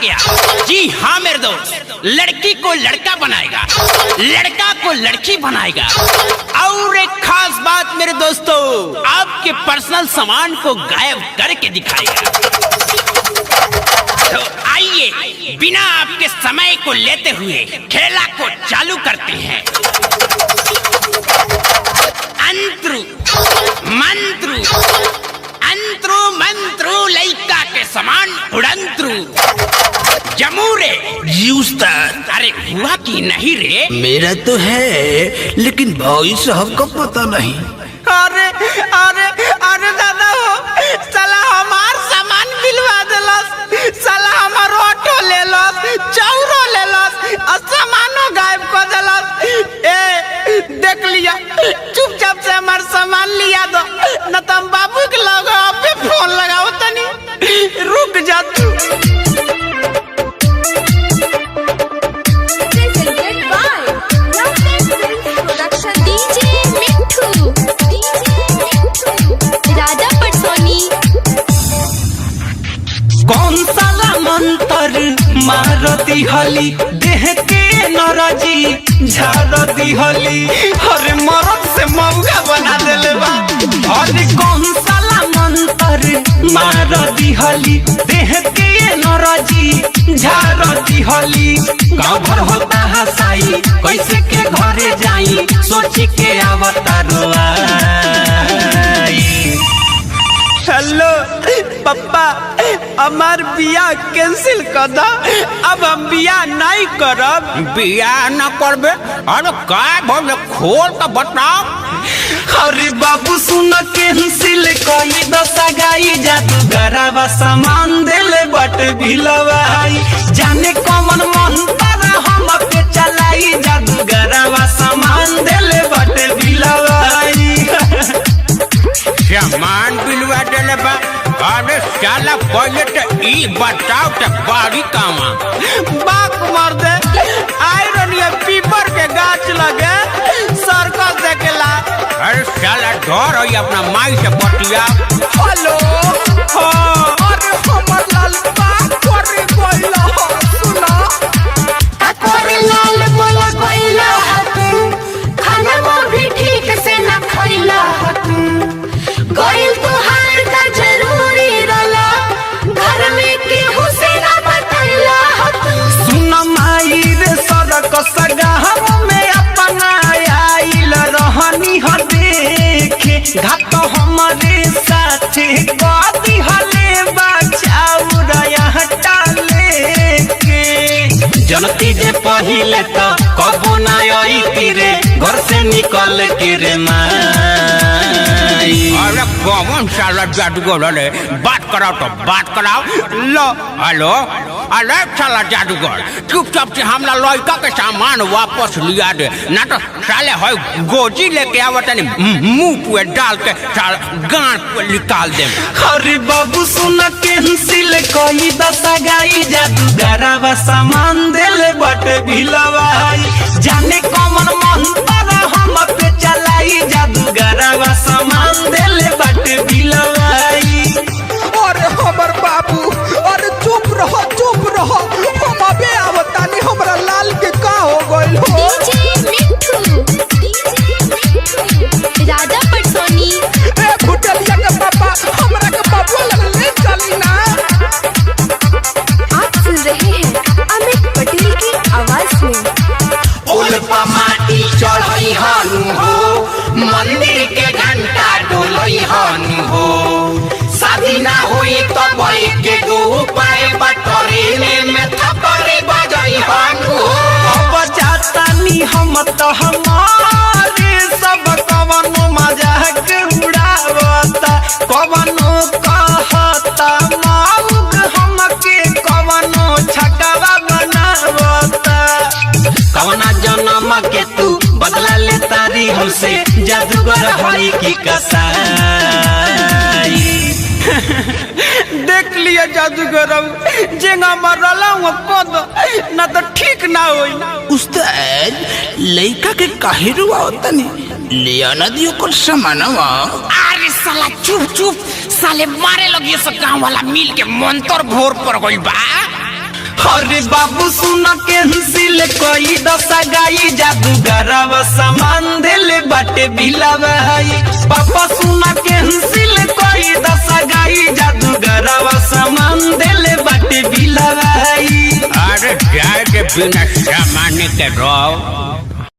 गया। जी हाँ मेरे दोस्त, लड़की को लड़का बनाएगा, लड़का को लड़की बनाएगा। और एक खास बात मेरे दोस्तों, आपके पर्सनल सामान को गायब करके दिखाएगा। तो आइए बिना आपके समय को लेते हुए खेला को चालू करते हैं। अंतरु मंत्रु, अंतरु मंत्रु, लइका के समान उड़ंतरु, जमूरे जी उस्ताद। अरे हुआ कि नहीं रे? मेरा तो है, लेकिन भाई साहब का पता नहीं। अरे अरे अरे दादा हो, साला हमार सामान बिलवा देलस, साला हमार ऑटो ले लस, चाउरो ले लस, और सामानो गायब कर देलस। ए देख लिया, चुपचाप से हमार सामान लिया दो, न तो हम बाबू के लगा पे फोन लगाओ तनी। रुक जा तू। कौन साला मंतर मारती हली, देह के नरजी झाड़ती हली, अरे मरद से मौका बना देले बा। अरे कौन साला मंतर मारती हली, देह के नरजी झाड़ती हली। गाँव भर होता हसाई, कैसे के घरे जाई, सोची के अवतारवा। हेलो पप्पा, हमार बियाह कैंसिल कर दो, अब हम बियाह नहीं करब। बियाह न करबे? अरे काय बोले, खोल तो बताओ। अरे बाबू सुन कैंसिल कई दशा गाई, जादूगरवा सामान देले बट भिलवाई, जाने कौन मंत्र हम पे चलाई, जादूगरवा सामान देले बट भिलवाई। सामान बिलवा देले बा? अरे साला पहले तो ई बताओ तो बारी कामा। बाक मार दे, आयरन या पीपर के गाछ लगे सर्कस देखेला। अरे साला डर है अपना माई से बतिया। हेलो हाँ, अरे हमर लाल बात करे कोइला सुना। अकोरे लाल बोला कोइला हतू, खाना वो भी ठीक से न खइला हतू, कोइल तुहार का जरूरी रला, घर में केहू से न बतैला हतू। सुन माई रे सड़क सगाह में अपना आइल रहनी ह देखे, घाट हमारे साथे गदी हले बचाऊ हटा लेके। जनती जे पहिले तो कबो ना आई रे, घर से निकल के रे माई। अरे कौन साला जादूगर है? बात कराओ तो बात कराओ। लो हेलो, अरे साला जादूगर, चुपचाप से हमला लड़का के सामान वापस लिया दे, ना तो साले है गोजी लेके आवत मुंह पे डाल के साला गांड पे निकाल दे। अरे बाबू सुन कैंसिल कई दशा गाई, जादूगरवा सामान देले बट भिलवाई, जाने कौन मंत्र हम पे चलाई, जादूगरवा सामान देले बट भिलवाई। अरे हमर बाबू, अरे चुप रहो चुप रहो, हम अबे आवतानी। हमरा लाल के का हो गइल हो? डीजे मिठू, राजा पटसोनी। ए भुटलिया के पापा, हमरा के बाबू लग ले चली ना। आप सुन रहे हैं अमित पटेल की आवाज में। ओलपा माटी चढ़ई हनु हो, मंदिर के घंटा डोलई हनु हो, शादी ना होई तो भाई के गो पाए बटोरे में थपरे बजई हनु हो। अब जातानी हम तो हमारे सब कवनो मजाक उड़ावता, कवनो कहता माउग हमके, कवनो छकवा बनावता। कवना जन्म के तू बदला ले तारी हमसे, जादूगर होई की कसाई। देख लिया जादूगर, जेंगा मरला हुआ कद ना तो ठीक ना होई। उस्ताद लइका के काहे रुआवतनी, लिया ना दियो कुछ सामानवा। अरे साला चुप चुप, साले मारे लगी सब गाँव वाला मिल के मंतर भोर पर गइल बा। अरे बाबू सुन कैंसिल कोई दशा गाई जादूगरवा सामान दिल बाटे बिलवाई पापा सुन कैंसिल कोई दशा गाई जादूगरवा सामान दिल बाटे बिलवाई अरे जाए के बिना सामान के रहो